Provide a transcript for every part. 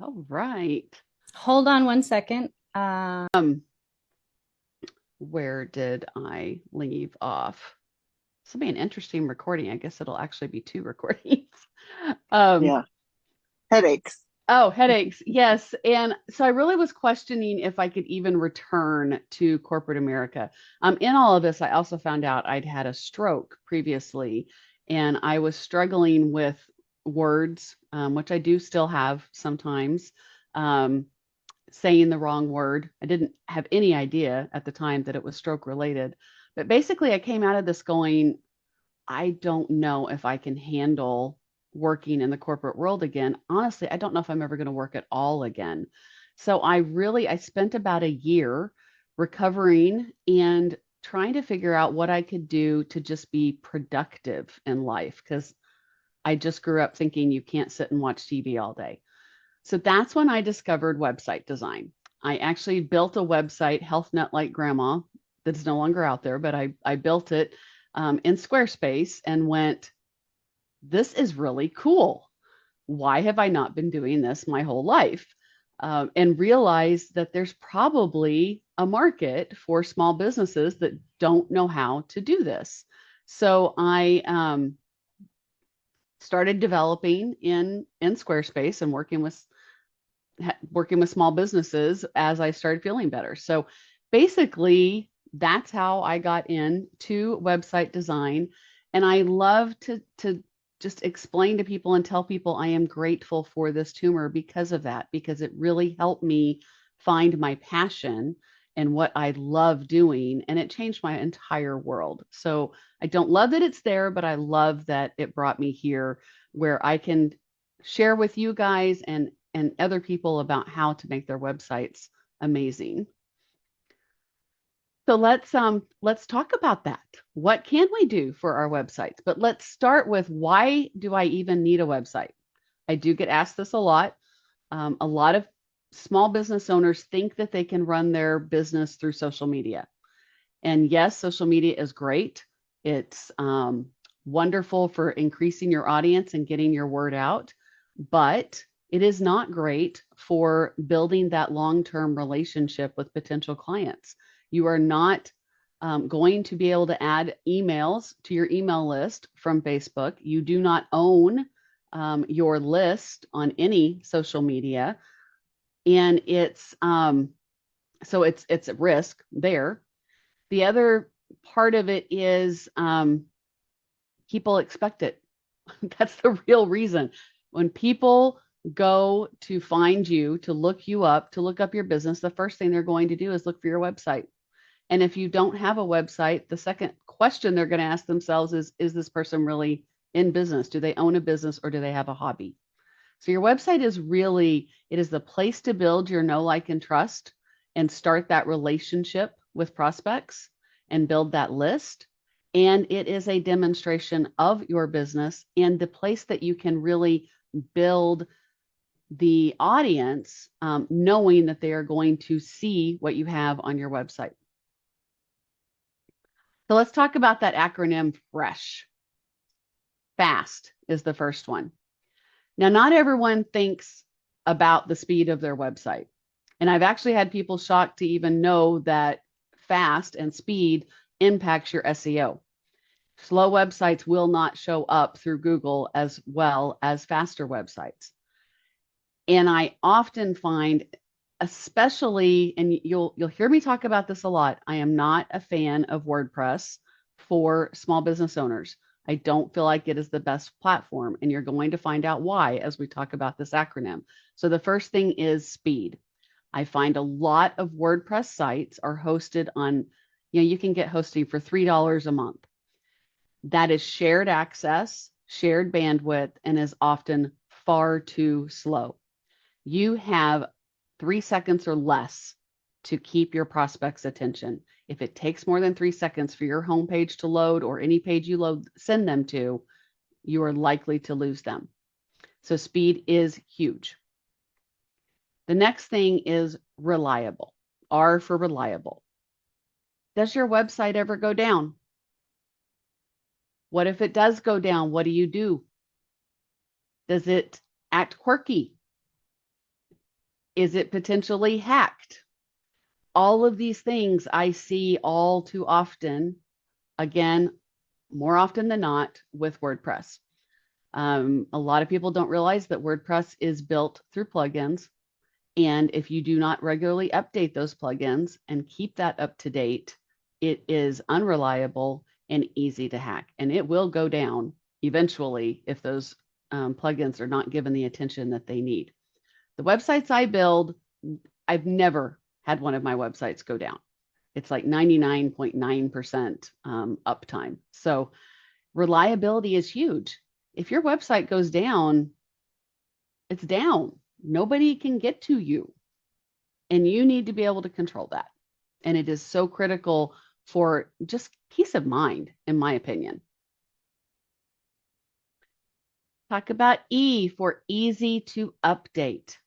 All right. Hold on one second. Where did I leave off? This will be an interesting recording. I guess it'll actually be two recordings. Um, Yeah. Headaches. oh, headaches. Yes. And so I really was questioning if I could even return to corporate America. In all of this, I also found out I'd had a stroke previously, and I was struggling with words, which I do still have sometimes. Um, Saying the wrong word. I didn't have any idea at the time that it was stroke related. But basically, I came out of this going, I don't know if I can handle working in the corporate world again. Honestly, I don't know if I'm ever going to work at all again. So I spent about a year recovering and trying to figure out what I could do to just be productive in life because I just grew up thinking you can't sit and watch TV all day. So that's when I discovered website design. I actually built a website, Health Nut Like Grandma, that's no longer out there, but I built it in Squarespace and went, this is really cool. Why have I not been doing this my whole life? And realized that there's probably a market for small businesses that don't know how to do this. So I started developing in Squarespace and working with small businesses as I started feeling better. So basically, that's how I got into website design. And I love to just explain to people and tell people I am grateful for this tumor because of that, because it really helped me find my passion and what I love doing. And it changed my entire world. So I don't love that it's there, but I love that it brought me here where I can share with you guys and other people about how to make their websites amazing. So let's talk about that. What can we do for our websites? But let's start with why do I even need a website? I do get asked this a lot. A lot of small business owners think that they can run their business through social media. And yes, social media is great. It's wonderful for increasing your audience and getting your word out, but it is not great for building that long term relationship with potential clients. You are not going to be able to add emails to your email list from Facebook. You do not own your list on any social media, and it's a risk there. The other part of it is people expect it. That's the real reason. When people go to find you, to look you up, to look up your business, the first thing they're going to do is look for your website. And if you don't have a website, the second question they're going to ask themselves is this person really in business? Do they own a business or do they have a hobby? So your website is really, it is the place to build your know, like, and trust and start that relationship with prospects and build that list. And it is a demonstration of your business and the place that you can really build the audience, knowing that they are going to see what you have on your website. So let's talk about that acronym FRESH. FAST is the first one. Now, not everyone thinks about the speed of their website. And I've actually had people shocked to even know that fast and speed impacts your SEO. Slow websites will not show up through Google as well as faster websites. And I often find, especially, and you'll hear me talk about this a lot, I am not a fan of WordPress for small business owners. I don't feel like it is the best platform, and you're going to find out why as we talk about this acronym. So the first thing is speed. I find a lot of WordPress sites are hosted on, you can get hosting for $3 a month. That is shared access, shared bandwidth, and is often far too slow. You have 3 seconds or less to keep your prospect's attention. If it takes more than 3 seconds for your homepage to load or any page you send them to, you are likely to lose them. So speed is huge. The next thing is reliable. R for reliable. Does your website ever go down? What if it does go down? What do you do? Does it act quirky? Is it potentially hacked? All of these things I see all too often, again, more often than not with WordPress. A lot of people don't realize that WordPress is built through plugins. And if you do not regularly update those plugins and keep that up to date, it is unreliable and easy to hack. And it will go down eventually if those plugins are not given the attention that they need. The websites I build, I've never had one of my websites go down. It's like 99.9% uptime. So reliability is huge. If your website goes down, it's down. Nobody can get to you. And you need to be able to control that. And it is so critical for just peace of mind, in my opinion. Talk about E for easy to update.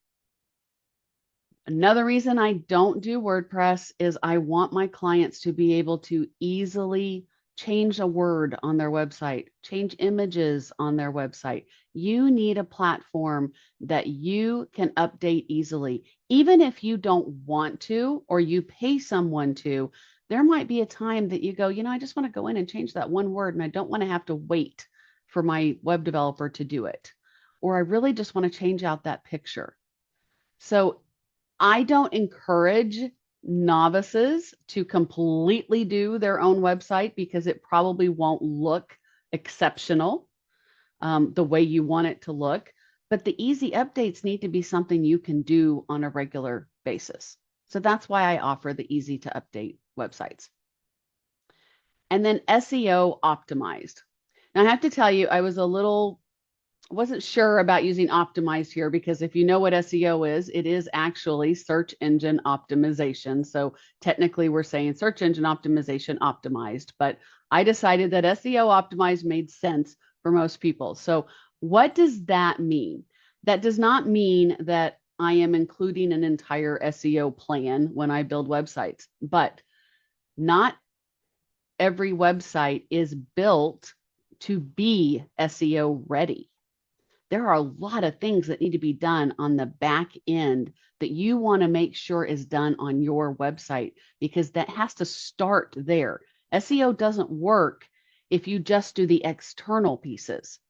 Another reason I don't do WordPress is I want my clients to be able to easily change a word on their website, change images on their website. You need a platform that you can update easily. Even if you don't want to, or you pay someone to, there might be a time that you go, I just want to go in and change that one word and I don't want to have to wait for my web developer to do it. Or I really just want to change out that picture. So I don't encourage novices to completely do their own website because it probably won't look exceptional the way you want it to look. But the easy updates need to be something you can do on a regular basis. So that's why I offer the easy to update websites. And then SEO optimized. Now, I have to tell you, I wasn't sure about using optimized here because if you know what SEO is, it is actually search engine optimization. So technically we're saying search engine optimization optimized, but I decided that SEO optimized made sense for most people. So what does that mean? That does not mean that I am including an entire SEO plan when I build websites, but not every website is built to be SEO ready. There are a lot of things that need to be done on the back end that you want to make sure is done on your website because that has to start there. SEO doesn't work if you just do the external pieces.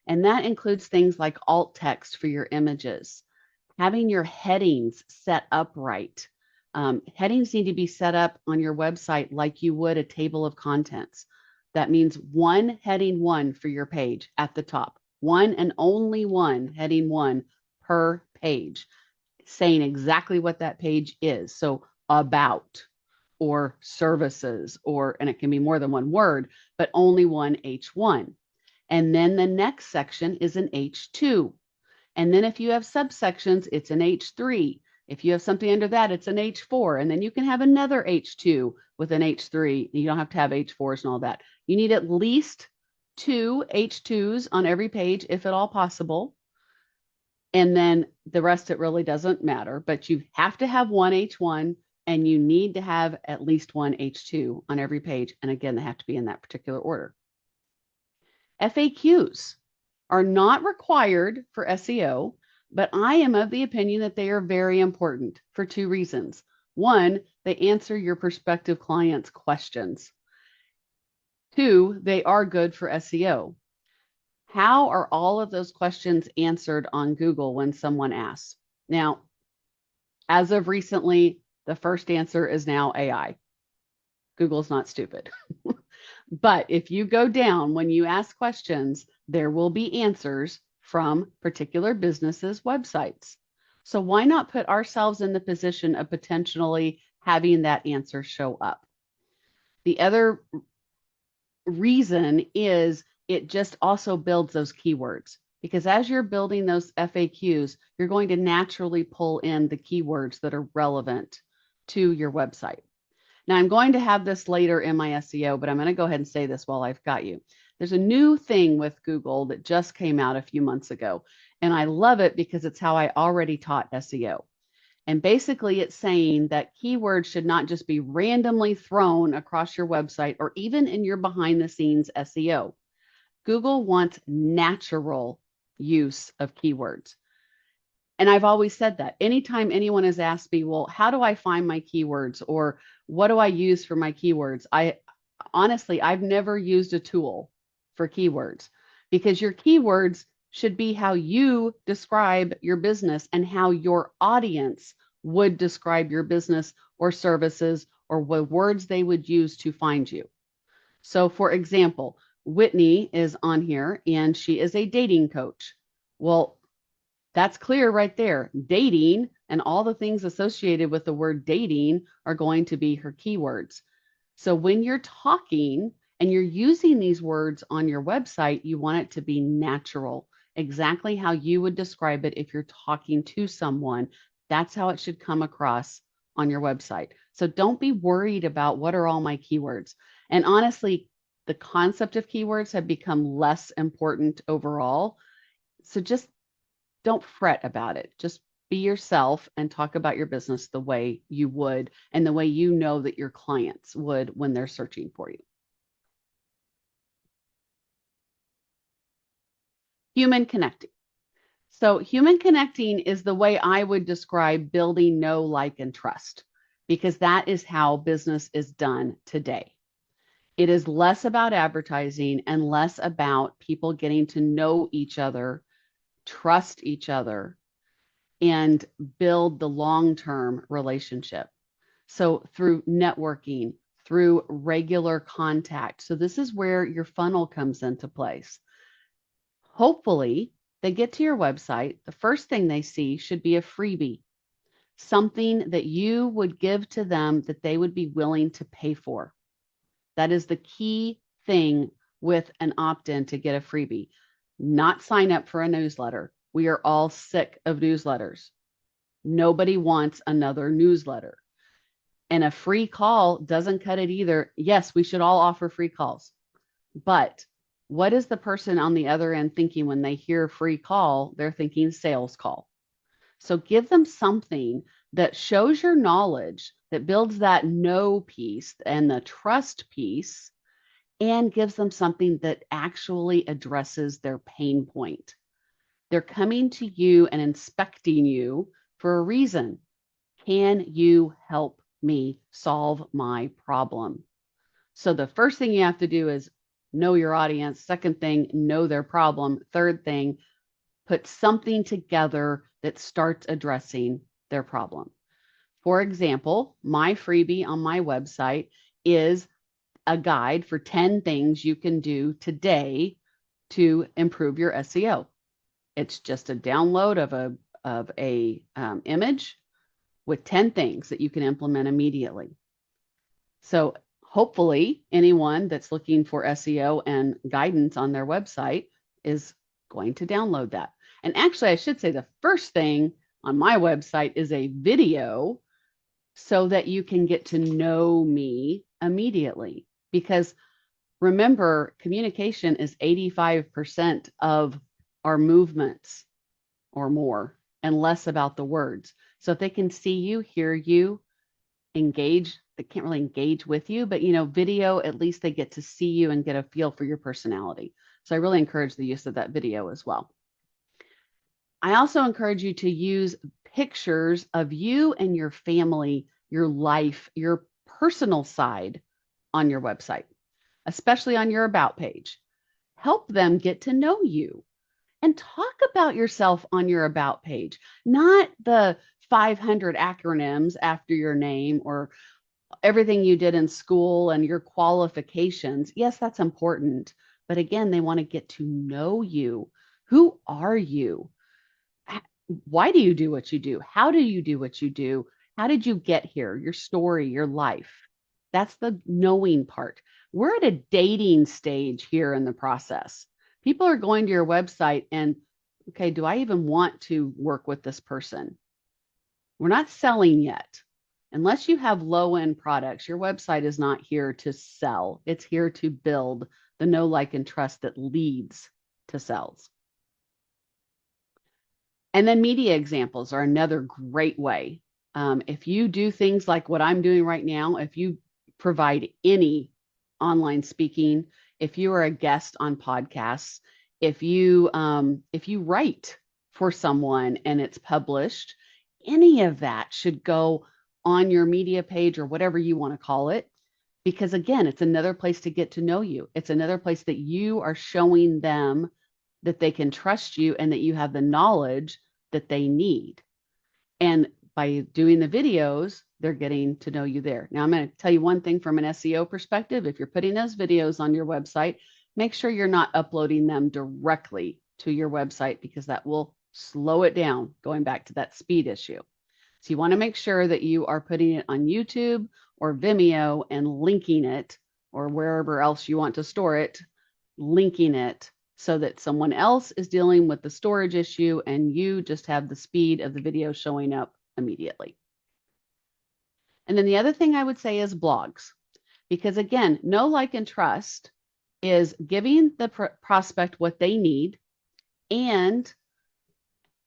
And that includes things like alt text for your images, having your headings set up right. Headings need to be set up on your website like you would a table of contents. That means one heading one for your page at the top. One and only one, heading one per page, saying exactly what that page is. So about or services, and it can be more than one word, but only one H1. And then the next section is an H2. And then if you have subsections, it's an H3. If you have something under that, it's an H4. And then you can have another H2 with an H3. You don't have to have H4s and all that. You need at least 2 H2s on every page, if at all possible. And then the rest, it really doesn't matter, but you have to have one H1 and you need to have at least one H2 on every page. And again, they have to be in that particular order. FAQs are not required for SEO, but I am of the opinion that they are very important for 2 reasons. One, they answer your prospective clients' questions. 2, they are good for SEO. How are all of those questions answered on Google when someone asks? Now, as of recently, the first answer is now AI. Google's not stupid. But if you go down when you ask questions, there will be answers from particular businesses' websites. So why not put ourselves in the position of potentially having that answer show up? The other reason is it just also builds those keywords because as you're building those FAQs, you're going to naturally pull in the keywords that are relevant to your website. Now I'm going to have this later in my SEO, but I'm going to go ahead and say this while I've got you. There's a new thing with Google that just came out a few months ago, and I love it because it's how I already taught SEO. And basically it's saying that keywords should not just be randomly thrown across your website or even in your behind the scenes SEO. Google wants natural use of keywords. And I've always said that anytime anyone has asked me, well, how do I find my keywords or what do I use for my keywords? I've never used a tool for keywords because your keywords should be how you describe your business and how your audience would describe your business or services or what words they would use to find you. So, for example, Whitney is on here and she is a dating coach. Well, that's clear right there. Dating and all the things associated with the word dating are going to be her keywords. So when you're talking and you're using these words on your website, you want it to be natural, exactly how you would describe it if you're talking to someone. That's how it should come across on your website. So don't be worried about what are all my keywords. And honestly, the concept of keywords have become less important overall. So just don't fret about it. Just be yourself and talk about your business the way you would and the way you know that your clients would when they're searching for you. Human connecting. So, human connecting is the way I would describe building know, like, and trust, because that is how business is done today. It is less about advertising and less about people getting to know each other, trust each other, and build the long-term relationship. So through networking, through regular contact. So this is where your funnel comes into place. Hopefully, they get to your website. The first thing they see should be a freebie, something that you would give to them that they would be willing to pay for. That is the key thing with an opt-in to get a freebie, not sign up for a newsletter. We are all sick of newsletters. Nobody wants another newsletter. And a free call doesn't cut it either. Yes, we should all offer free calls. But what is the person on the other end thinking when they hear free call? They're thinking sales call. So give them something that shows your knowledge, that builds that know piece and the trust piece, and gives them something that actually addresses their pain point. They're coming to you and inspecting you for a reason. Can you help me solve my problem? So the first thing you have to do is know your audience. Second thing, know their problem. Third thing, put something together that starts addressing their problem. For example, my freebie on my website is a guide for 10 things you can do today to improve your SEO. It's just a download of a image with 10 things that you can implement immediately. So hopefully anyone that's looking for SEO and guidance on their website is going to download that. And actually, I should say the first thing on my website is a video so that you can get to know me immediately. Because remember, communication is 85% of our movements or more and less about the words. So if they can see you, hear you, engage, they can't really engage with you, but video, at least they get to see you and get a feel for your personality. So I really encourage the use of that video as well. I also encourage you to use pictures of you and your family, your life, your personal side on your website, especially on your about page. Help them get to know you and talk about yourself on your about page, not the 500 acronyms after your name or everything you did in school and your qualifications. Yes, that's important. But again, they want to get to know you. Who are you? Why do you do what you do? How do you do what you do? How did you get here? Your story, your life. That's the knowing part. We're at a dating stage here in the process. People are going to your website and, okay, do I even want to work with this person? We're not selling yet. Unless you have low-end products, your website is not here to sell. It's here to build the know, like, and trust that leads to sales. And then media examples are another great way. If you do things like what I'm doing right now, if you provide any online speaking, if you are a guest on podcasts, if you write for someone and it's published, any of that should go on your media page or whatever you want to call it. Because again, it's another place to get to know you. It's another place that you are showing them that they can trust you and that you have the knowledge that they need. And by doing the videos, they're getting to know you there. Now, I'm going to tell you one thing from an SEO perspective. If you're putting those videos on your website, make sure you're not uploading them directly to your website because that will slow it down, going back to that speed issue. So you want to make sure that you are putting it on YouTube or Vimeo and linking it, or wherever else you want to store it, linking it so that someone else is dealing with the storage issue and you just have the speed of the video showing up immediately. And then the other thing I would say is blogs, because again, know, like, and trust is giving the prospect what they need and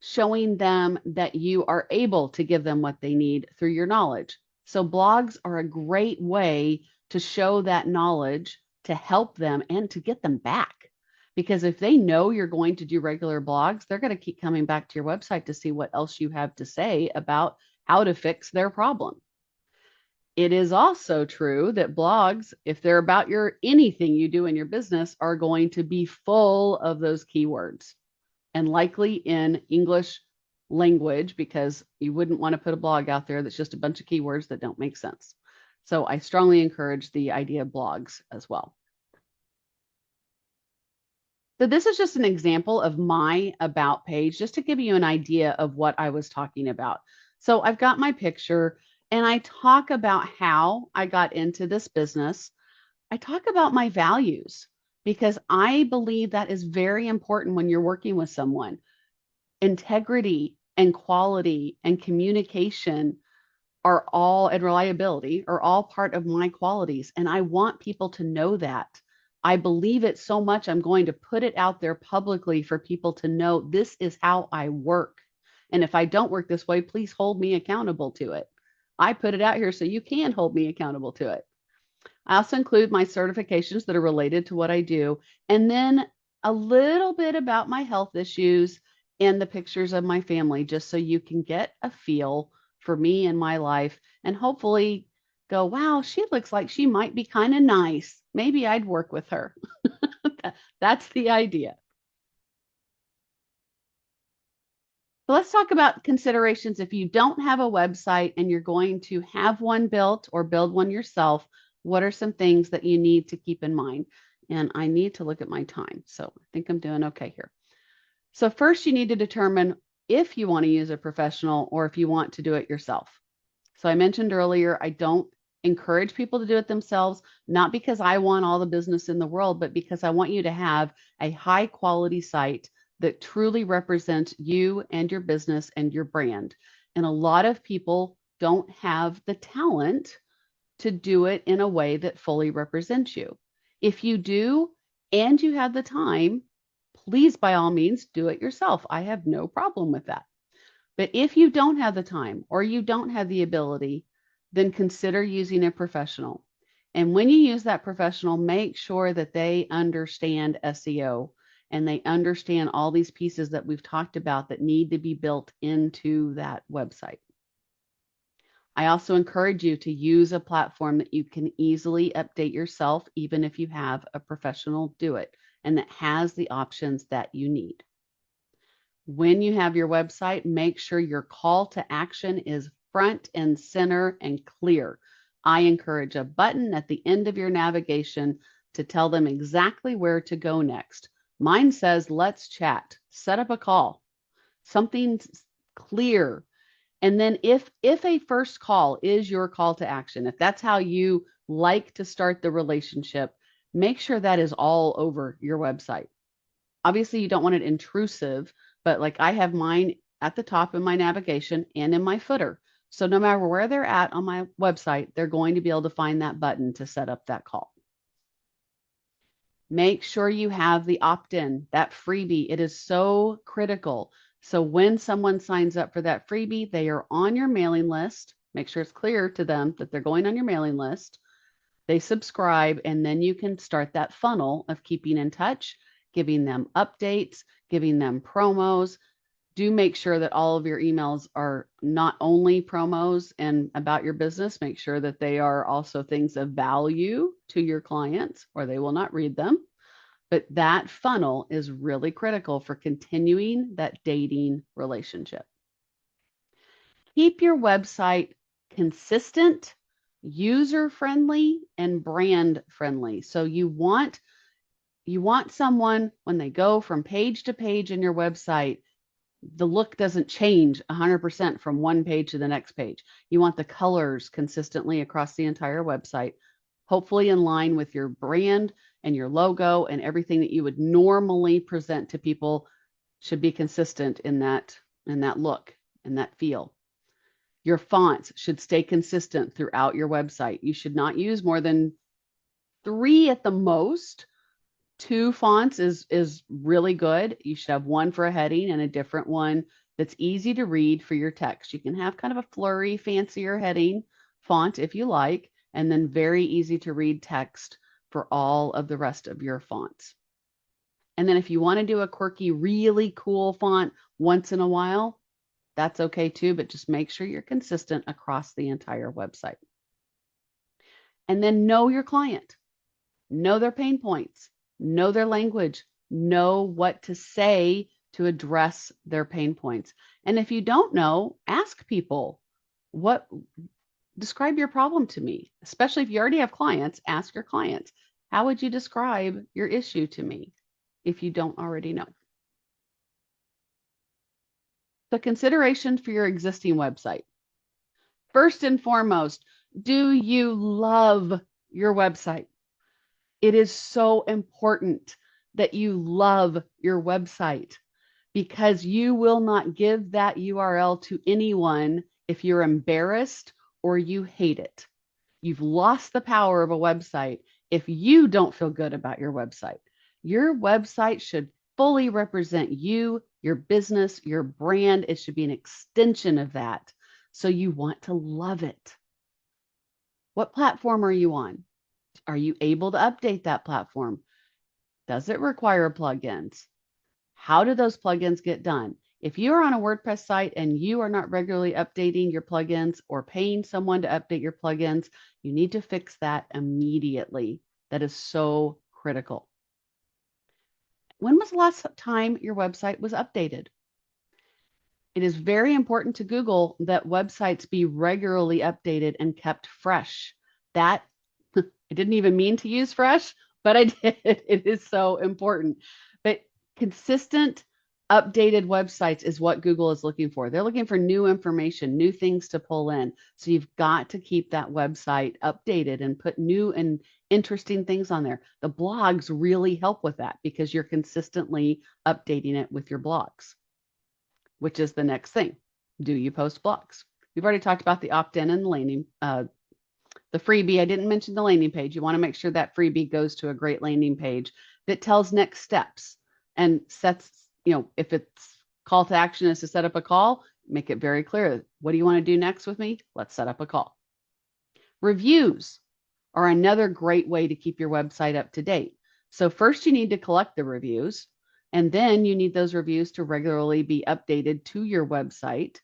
showing them that you are able to give them what they need through your knowledge. So blogs are a great way to show that knowledge, to help them and to get them back. Because if they know you're going to do regular blogs, they're going to keep coming back to your website to see what else you have to say about how to fix their problem. It is also true that blogs, if they're about anything you do in your business, are going to be full of those keywords and likely in English language, because you wouldn't want to put a blog out there that's just a bunch of keywords that don't make sense. So I strongly encourage the idea of blogs as well. So this is just an example of my about page, just to give you an idea of what I was talking about. So I've got my picture and I talk about how I got into this business. I talk about my values because I believe that is very important when you're working with someone. Integrity and quality and communication are all, and reliability are all part of my qualities. And I want people to know that. I believe it so much, I'm going to put it out there publicly for people to know this is how I work. And if I don't work this way, please hold me accountable to it. I put it out here so you can hold me accountable to it. I also include my certifications that are related to what I do, and then a little bit about my health issues and the pictures of my family, just so you can get a feel for me and my life and hopefully go, wow, she looks like she might be kind of nice. Maybe I'd work with her. That's the idea. So let's talk about considerations if you don't have a website and you're going to have one built or build one yourself. What are some things that you need to keep in mind? And I need to look at my time. So I think I'm doing okay here. So first, you need to determine if you want to use a professional or if you want to do it yourself. So I mentioned earlier, I don't encourage people to do it themselves, not because I want all the business in the world, but because I want you to have a high quality site that truly represents you and your business and your brand. And a lot of people don't have the talent to do it in a way that fully represents you. If you do and you have the time, please, by all means, do it yourself. I have no problem with that. But if you don't have the time or you don't have the ability, then consider using a professional. And when you use that professional, make sure that they understand SEO and they understand all these pieces that we've talked about that need to be built into that website. I also encourage you to use a platform that you can easily update yourself, even if you have a professional do it, and that has the options that you need. When you have your website, make sure your call to action is front and center and clear. I encourage a button at the end of your navigation to tell them exactly where to go next. Mine says, let's chat, set up a call, something clear. And then if a first call is your call to action, if that's how you like to start the relationship, make sure that is all over your website. Obviously, you don't want it intrusive, but like I have mine at the top in my navigation and in my footer. So no matter where they're at on my website, they're going to be able to find that button to set up that call. Make sure you have the opt-in, that freebie. It is so critical. So when someone signs up for that freebie, they are on your mailing list. Make sure it's clear to them that they're going on your mailing list. They subscribe, and then you can start that funnel of keeping in touch, giving them updates, giving them promos, do make sure that all of your emails are not only promos and about your business, make sure that they are also things of value to your clients, or they will not read them. But that funnel is really critical for continuing that dating relationship. Keep your website consistent, user-friendly, and brand-friendly. So you want someone, when they go from page to page in your website, the look doesn't change 100% from one page to the next page. You want the colors consistently across the entire website, hopefully in line with your brand and your logo, and everything that you would normally present to people should be consistent in that look and that feel. Your fonts should stay consistent throughout your website. You should not use more than 3 at the most. 2 fonts is really good. You should have one for a heading and a different one that's easy to read for your text. You can have kind of a flurry, fancier heading font if you like, and then very easy to read text for all of the rest of your fonts. And then if you want to do a quirky, really cool font once in a while, that's okay too, but just make sure you're consistent across the entire website. And then know your client, know their pain points, know their language, know what to say to address their pain points. And if you don't know, ask people, describe your problem to me. Especially if you already have clients, ask your clients, how would you describe your issue to me if you don't already know? So consideration for your existing website. First and foremost, do you love your website? It is so important that you love your website, because you will not give that URL to anyone if you're embarrassed or you hate it. You've lost the power of a website if you don't feel good about your website. Your website should fully represent you, your business, your brand. It should be an extension of that. So you want to love it. What platform are you on? Are you able to update that platform? Does it require plugins? How do those plugins get done? If you are on a WordPress site and you are not regularly updating your plugins or paying someone to update your plugins, you need to fix that immediately. That is so critical. When was the last time your website was updated? It is very important to Google that websites be regularly updated and kept fresh. That I didn't even mean to use fresh, but I did. It is so important. But consistent, updated websites is what Google is looking for. They're looking for new information, new things to pull in. So you've got to keep that website updated and put new and interesting things on there. The blogs really help with that because you're consistently updating it with your blogs, which is the next thing. Do you post blogs? We've already talked about the opt-in and the landing, the freebie. I didn't mention the landing page. You want to make sure that freebie goes to a great landing page that tells next steps and sets, if it's call to action is to set up a call, make it very clear. What do you want to do next with me? Let's set up a call. Reviews are another great way to keep your website up to date. So first you need to collect the reviews, and then you need those reviews to regularly be updated to your website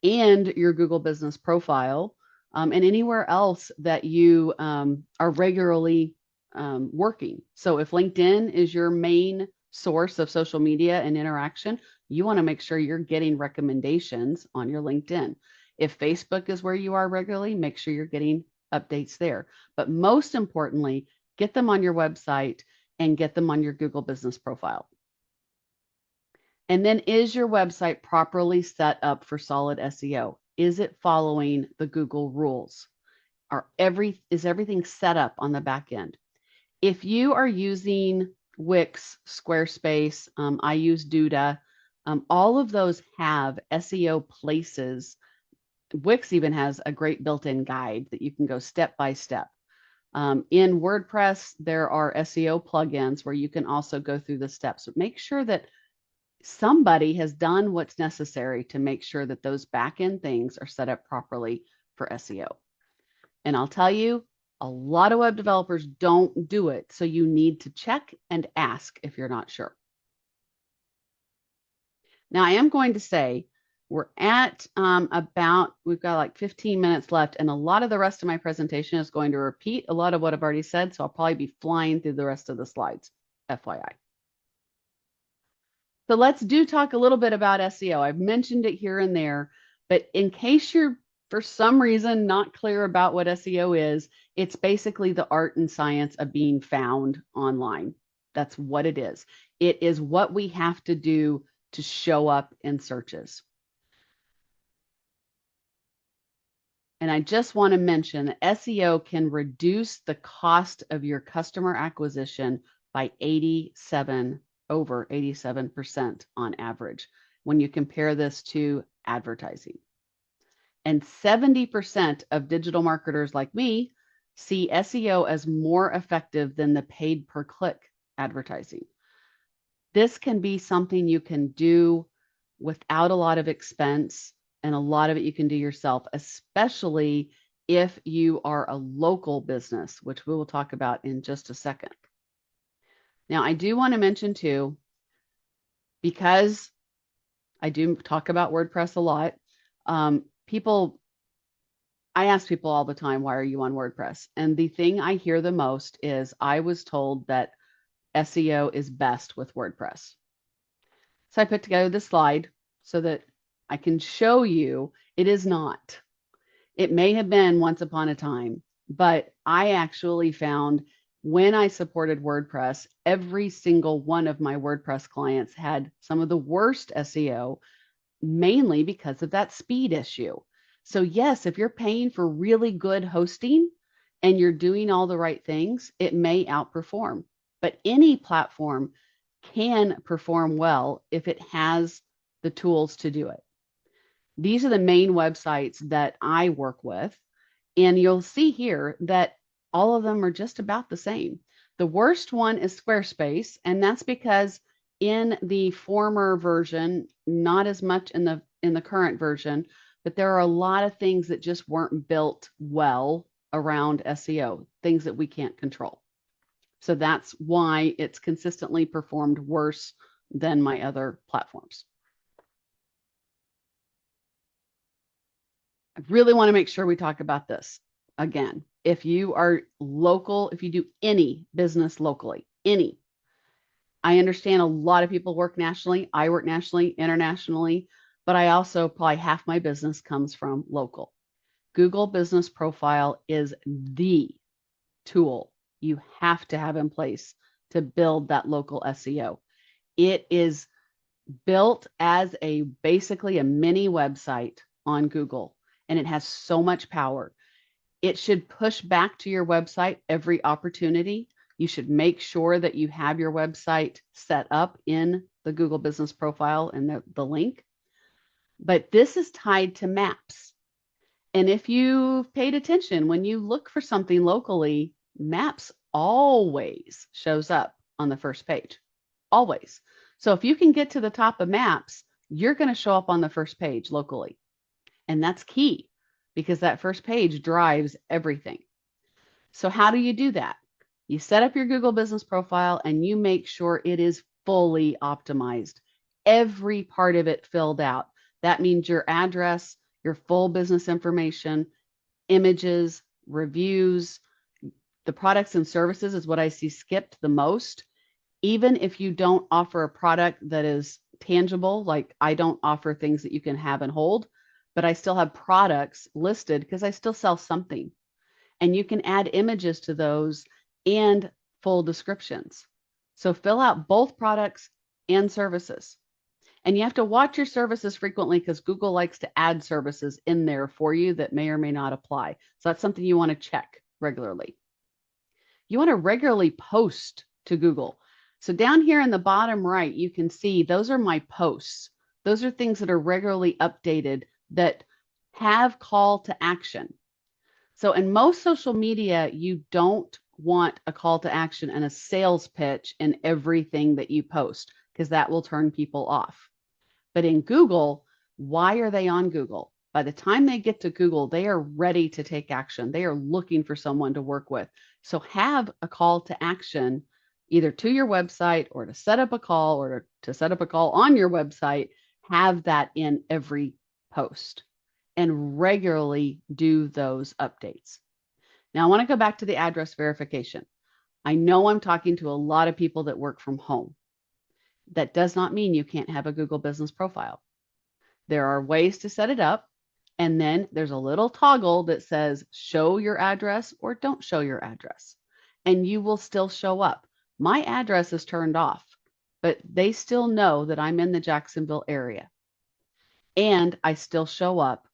and your Google business profile, and anywhere else that you are regularly working. So if LinkedIn is your main source of social media and interaction, you want to make sure you're getting recommendations on your LinkedIn. If Facebook is where you are regularly, make sure you're getting updates there. But most importantly, get them on your website and get them on your Google business profile. And then, is your website properly set up for solid SEO? Is it following the Google rules? Is everything set up on the back end? If you are using Wix, Squarespace, I use Duda, all of those have SEO places. Wix even has a great built-in guide that you can go step by step. In WordPress, there are SEO plugins where you can also go through the steps. But make sure that somebody has done what's necessary to make sure that those back-end things are set up properly for SEO. And I'll tell you, a lot of web developers don't do it. So you need to check and ask if you're not sure. Now, I am going to say we're at we've got like 15 minutes left, and a lot of the rest of my presentation is going to repeat a lot of what I've already said, so I'll probably be flying through the rest of the slides, FYI. So let's talk a little bit about SEO. I've mentioned it here and there, but in case you're for some reason not clear about what SEO is, it's basically the art and science of being found online. That's what it is. It is what we have to do to show up in searches. And I just want to mention that SEO can reduce the cost of your customer acquisition by over 87% on average when you compare this to advertising. And 70% of digital marketers like me see SEO as more effective than the paid per click advertising. This can be something you can do without a lot of expense, and a lot of it you can do yourself, especially if you are a local business, which we will talk about in just a second. Now, I do want to mention too, because I do talk about WordPress a lot, I ask people all the time, why are you on WordPress? And the thing I hear the most is, I was told that SEO is best with WordPress. So I put together this slide so that I can show you it is not. It may have been once upon a time, but I actually found when I supported WordPress, every single one of my WordPress clients had some of the worst SEO, mainly because of that speed issue. So yes, if you're paying for really good hosting and you're doing all the right things, it may outperform. But any platform can perform well if it has the tools to do it. These are the main websites that I work with, and you'll see here that all of them are just about the same. The worst one is Squarespace, and that's because in the former version, not as much in the current version, but there are a lot of things that just weren't built well around SEO, things that we can't control. So that's why it's consistently performed worse than my other platforms. I really want to make sure we talk about this again. If you are local, if you do any business locally, I understand a lot of people work nationally. I work nationally, internationally, but I also probably half my business comes from local. Google Business Profile is the tool you have to have in place to build that local SEO. It is built as basically a mini website on Google, and it has so much power. It should push back to your website every opportunity. You should make sure that you have your website set up in the Google Business Profile and the link. But this is tied to maps. And if you've paid attention, when you look for something locally, maps always shows up on the first page, always. So if you can get to the top of maps, you're going to show up on the first page locally. And that's key, because that first page drives everything. So how do you do that? You set up your Google Business Profile and you make sure it is fully optimized, every part of it filled out. That means your address, your full business information, images, reviews. The products and services is what I see skipped the most. Even if you don't offer a product that is tangible, like I don't offer things that you can have and hold, but I still have products listed because I still sell something. And you can add images to those and full descriptions. So fill out both products and services. And you have to watch your services frequently, because Google likes to add services in there for you that may or may not apply. So that's something you want to check regularly. You want to regularly post to Google. So down here in the bottom right, you can see those are my posts. Those are things that are regularly updated that have call to action. So in most social media, you don't want a call to action and a sales pitch in everything that you post, because that will turn people off. But in Google, why are they on Google? By the time they get to Google, they are ready to take action. They are looking for someone to work with. So have a call to action either to your website or to set up a call, or to set up a call on your website have that in every post and regularly do those updates. Now, I want to go back to the address verification. I know I'm talking to a lot of people that work from home. That does not mean you can't have a Google business profile. There are ways to set it up. And then there's a little toggle that says show your address or don't show your address. And you will still show up. My address is turned off, but they still know that I'm in the Jacksonville area. And I still show up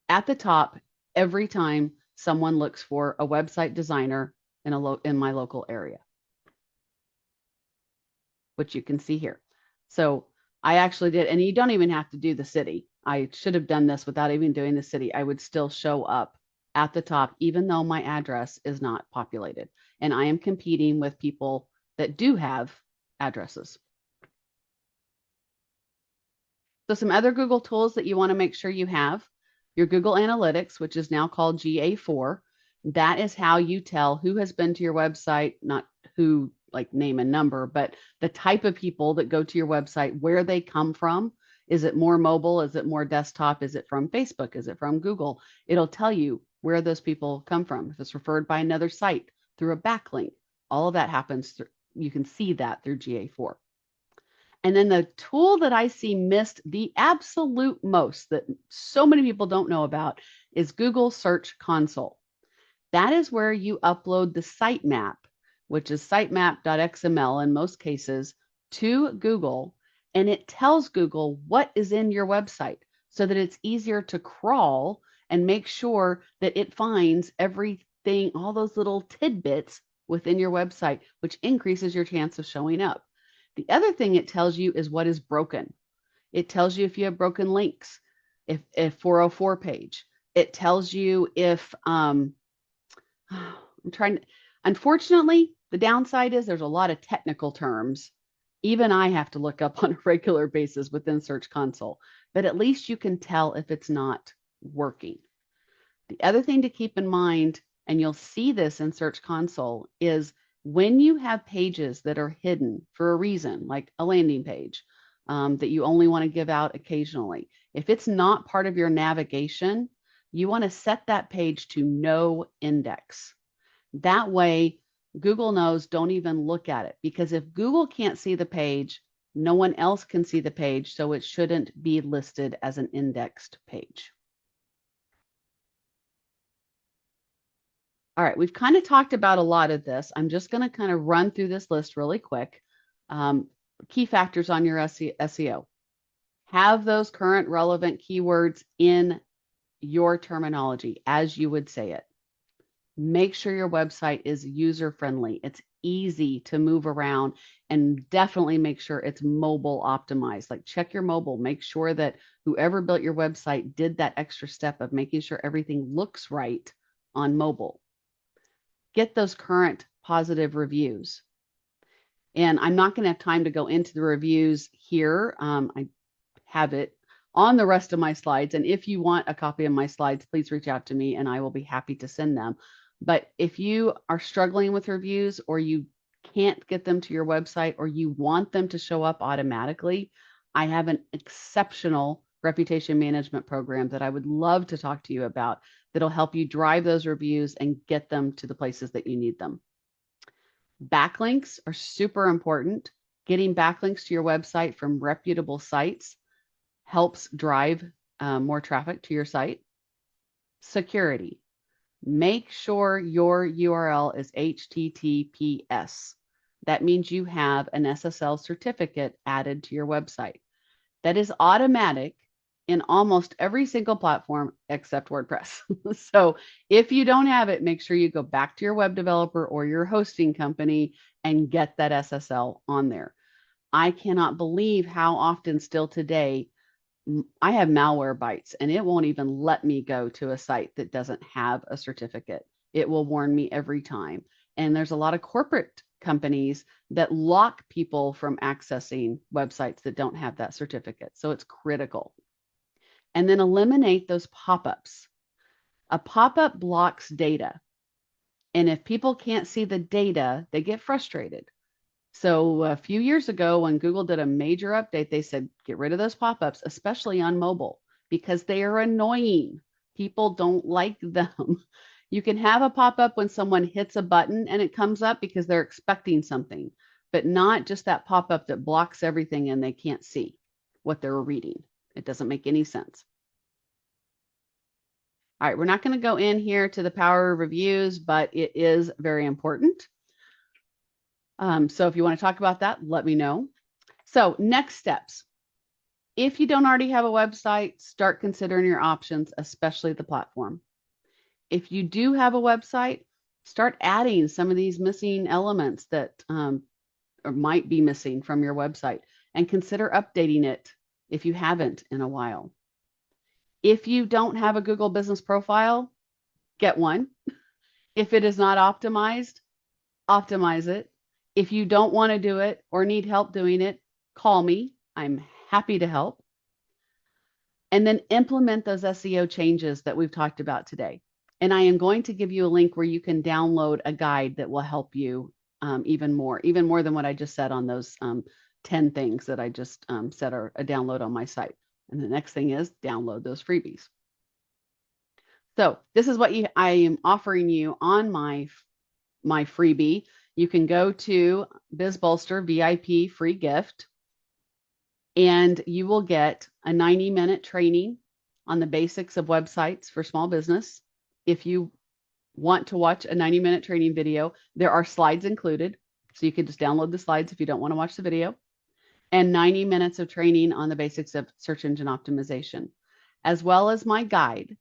at the top every time someone looks for a website designer in my local area, which you can see here. So I actually did, and you don't even have to do the city. I should have done this without even doing the city. I would still show up at the top, even though my address is not populated. And I am competing with people that do have addresses. So some other Google tools that you want to make sure you have, your Google Analytics, which is now called GA4. That is how you tell who has been to your website, not who, like name and number, but the type of people that go to your website, where they come from. Is it more mobile? Is it more desktop? Is it from Facebook? Is it from Google? It'll tell you where those people come from. If it's referred by another site through a backlink, all of that happens. You can see that through GA4. And then the tool that I see missed the absolute most that so many people don't know about is Google Search Console. That is where you upload the sitemap, which is sitemap.xml in most cases, to Google, and it tells Google what is in your website so that it's easier to crawl and make sure that it finds everything, all those little tidbits within your website, which increases your chance of showing up. The other thing it tells you is what is broken. It tells you if you have broken links, if 404 page. It tells you if I'm trying. Unfortunately, the downside is there's a lot of technical terms. Even I have to look up on a regular basis within Search Console, but at least you can tell if it's not working. The other thing to keep in mind, and you'll see this in Search Console, is when you have pages that are hidden for a reason, like a landing page that you only want to give out occasionally, if it's not part of your navigation, you want to set that page to no index. That way, Google knows don't even look at it, because if Google can't see the page, no one else can see the page, so it shouldn't be listed as an indexed page. All right, we've kind of talked about a lot of this. I'm just going to kind of run through this list really quick. Key factors on your SEO. Have those current relevant keywords in your terminology as you would say it. Make sure your website is user-friendly. It's easy to move around, and definitely make sure it's mobile optimized. Like check your mobile, make sure that whoever built your website did that extra step of making sure everything looks right on mobile. Get those current positive reviews. And I'm not going to have time to go into the reviews here. I have it on the rest of my slides. And if you want a copy of my slides, please reach out to me and I will be happy to send them. But if you are struggling with reviews, or you can't get them to your website, or you want them to show up automatically, I have an exceptional reputation management program that I would love to talk to you about that'll help you drive those reviews and get them to the places that you need them. Backlinks are super important. Getting backlinks to your website from reputable sites helps drive more traffic to your site. Security. Make sure your URL is HTTPS. That means you have an SSL certificate added to your website. That is automatic in almost every single platform except WordPress. So if you don't have it, make sure you go back to your web developer or your hosting company and get that SSL on there. I cannot believe how often still today I have malware bites and it won't even let me go to a site that doesn't have a certificate. It will warn me every time. And there's a lot of corporate companies that lock people from accessing websites that don't have that certificate. So it's critical. And then eliminate those pop-ups. A pop-up blocks data. And if people can't see the data, they get frustrated. So a few years ago, when Google did a major update, they said, get rid of those pop-ups, especially on mobile, because they are annoying. People don't like them. You can have a pop-up when someone hits a button and it comes up because they're expecting something, but not just that pop-up that blocks everything and they can't see what they're reading. It doesn't make any sense. All right, we're not going to go in here to the power of reviews, but it is very important. So if you want to talk about that, let me know. So next steps. If you don't already have a website, start considering your options, especially the platform. If you do have a website, start adding some of these missing elements that or might be missing from your website, and consider updating it if you haven't in a while. If you don't have a Google business profile, get one. If it is not optimized, optimize it. If you don't want to do it or need help doing it, call me. I'm happy to help. And then implement those SEO changes that we've talked about today. And I am going to give you a link where you can download a guide that will help you even more than what I just said on those 10 things that I just said are a download on my site. And the next thing is download those freebies. So this is what I am offering you on my freebie. You can go to BizBolster VIP free gift, and you will get a 90-minute training on the basics of websites for small business. If you want to watch a 90-minute training video, there are slides included. So you can just download the slides if you don't want to watch the video. And 90 minutes of training on the basics of search engine optimization, as well as my guide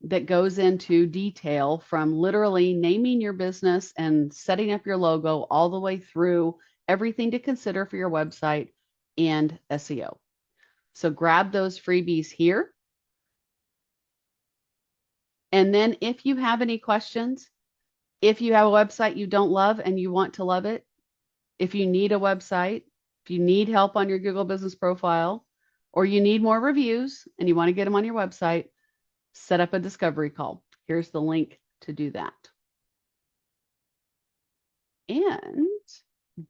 that goes into detail from literally naming your business and setting up your logo all the way through everything to consider for your website and SEO. So grab those freebies here. And then if you have any questions, if you have a website you don't love and you want to love it, if you need a website, if you need help on your Google business profile, or you need more reviews and you want to get them on your website, set up a discovery call. Here's the link to do that. And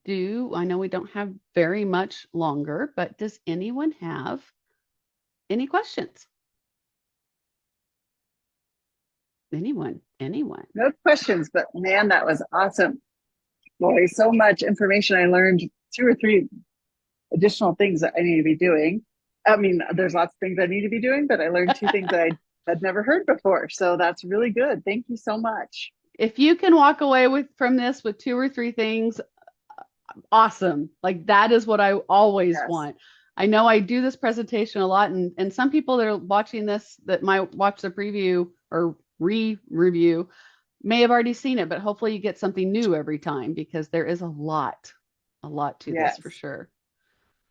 I know we don't have very much longer, but does anyone have any questions? Anyone? No questions, but man, that was awesome. Boy, so much information. I learned 2 or 3 additional things that I need to be doing. I mean, there's lots of things I need to be doing, but I learned 2 things that I had never heard before. So that's really good. Thank you so much. If you can walk away from this with 2 or 3 things, awesome. Like that is what I always want. I know I do this presentation a lot, and some people that are watching this that might watch the preview or review may have already seen it, but hopefully you get something new every time, because there is a lot to this for sure.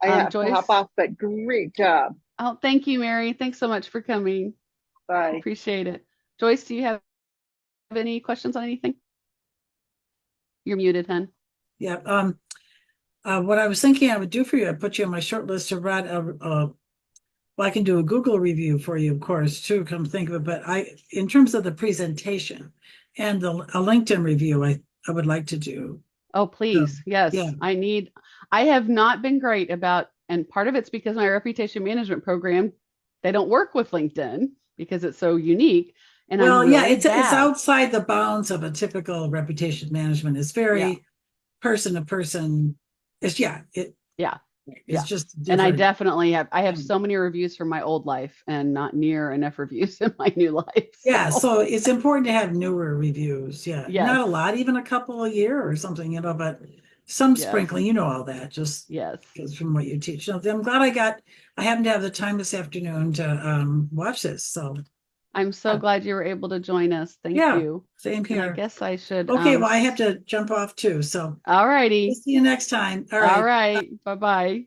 I have Joyce, to hop off, but great job. Oh, thank you, Mary. Thanks so much for coming. Bye. Appreciate it. Joyce, do you have any questions on anything? You're muted, hon. Yeah. What I was thinking I would do for you, I put you on my short list to write well, I can do a Google review for you, of course, too, come think of it. But in terms of the presentation and a LinkedIn review, I would like to do. Oh, please. Yes. Yeah. I have not been great about, and part of it's because my reputation management program, they don't work with LinkedIn because it's so unique. And well, I'm really yeah, it's bad. outside the bounds of a typical reputation management. It's very person to person. It's just different. And I definitely have so many reviews from my old life and not near enough reviews in my new life. So it's important to have newer reviews. Yes. Not a lot, even a couple a year or something, but some sprinkling, all that, just because from what you teach. So I'm glad I happen to have the time this afternoon to watch this. So I'm so glad you were able to join us. Thank you. Same here. And I guess I should. Okay, well, I have to jump off too. So all righty. See you next time. All right. Bye-bye.